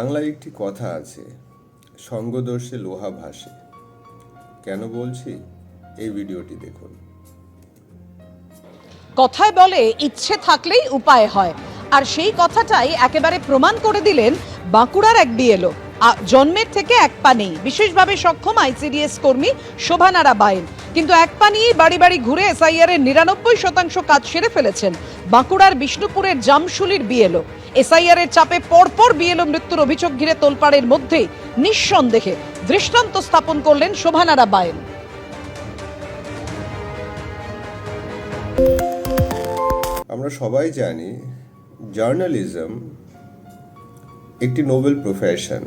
বাংলায় একটি কথা আছে, সঙ্গদোষে লোহা ভাসে। কেন বলছি, এই ভিডিওটি দেখুন। কথায় বলে ইচ্ছে থাকলেই উপায় হয়, আর সেই কথাটাই একেবারে প্রমাণ করে দিলেন বাঁকুড়ার এক বিএলও। জন্মের থেকে এক পা নেই, বিশেষভাবে সক্ষম আইসিডিএস কর্মী শোভানারা বায়েন, কিন্তু এক পা নিয়েই বাড়ি বাড়ি ঘুরে এসআইআর এর 99% কাজ সেরে ফেলেছেন বাঁকুড়ার বিষ্ণুপুরের জামশুলির বিএলও। এসআইআর এর চাপে পরপর বিএলও মৃত্যুর অভিযোগ ঘিরে তোলপাড়ের মধ্যেই নিঃসন্দেহে দৃষ্টান্ত স্থাপন করলেন শোভানারা বায়েন। আমরা সবাই জানি জার্নালিজম একটি নোবেল প্রফেশন।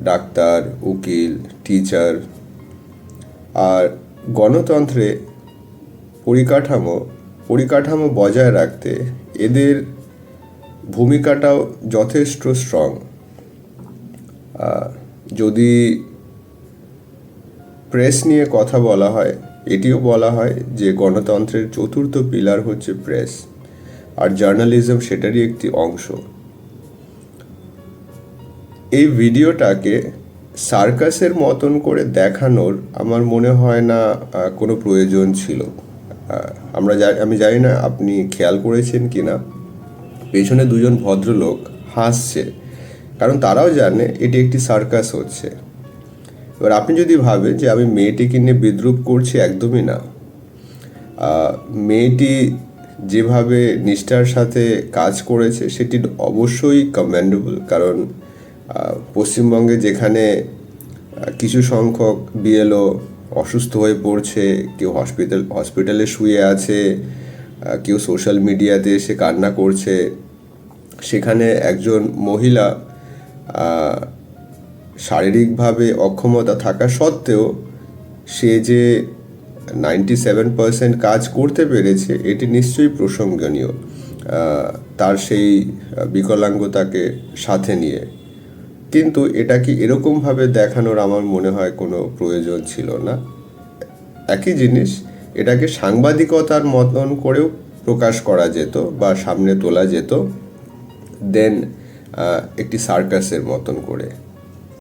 ডাক্তার, উকিল, টিচার। আর গণতন্ত্রে পরিকাঠামো বজায় রাখতে এদের ভূমিকাটাও যথেষ্ট স্ট্রং। যদি প্রেস নিয়ে কথা বলা হয়, এটিও বলা হয় যে গণতন্ত্রের চতুর্থ পিলার হচ্ছে প্রেস, আর জার্নালিজম সেটারই একটি অংশ। এই ভিডিওটাকে সার্কাসের মতন করে দেখানোর আমার মনে হয় না কোনো প্রয়োজন ছিল। আমি জানি না আপনি খেয়াল করেছেন কি না, পেছনে দুজন ভদ্রলোক হাসছে, কারণ তারাও জানে এটি একটি সার্কাস হচ্ছে। এবার আপনি যদি ভাবেন যে আমি মেয়েটিকে নিয়ে বিদ্রূপ করছি, একদমই না। মেয়েটি যেভাবে নিষ্ঠার সাথে কাজ করেছে সেটি অবশ্যই কমেন্ডেবল, কারণ পশ্চিমবঙ্গে যেখানে কিছু সংখ্যক বিএলও অসুস্থ হয়ে পড়ছে, কেউ হসপিটালে শুয়ে আছে, কেউ সোশ্যাল মিডিয়াতে এসে কান্না করছে, সেখানে একজন মহিলা শারীরিকভাবে অক্ষমতা থাকা সত্ত্বেও সে যে 97% কাজ করতে পেরেছে, এটি নিশ্চয়ই প্রশংসনীয়, তার সেই বিকলাঙ্গতাকে সাথে নিয়ে। কিন্তু এটাকে এরকমভাবে দেখানোর আমার মনে হয় কোনো প্রয়োজন ছিল না। একই জিনিস এটাকে সাংবাদিকতার মতন করেও প্রকাশ করা যেত বা সামনে তোলা যেত, দেন একটি সার্কাসের মতন করে।